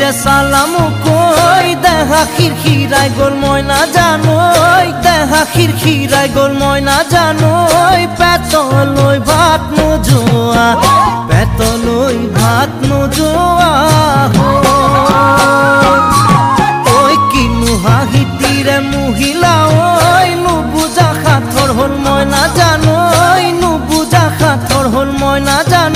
যে সালামু কই দেখা খিরখিরাই গোল মই না জানোই দেখা খিরখিরাই গোল মই না জানোই পেটলৈ ভাত নোযোৱা পেটলৈ ভাত নোযোৱা ঐ কিনো হাঁহিতিৰে মহিলা ঐ নুবুজা সাঁথৰ হ'ল মই না জানোই নুবুজা সাঁথৰ হ'ল মই না জানো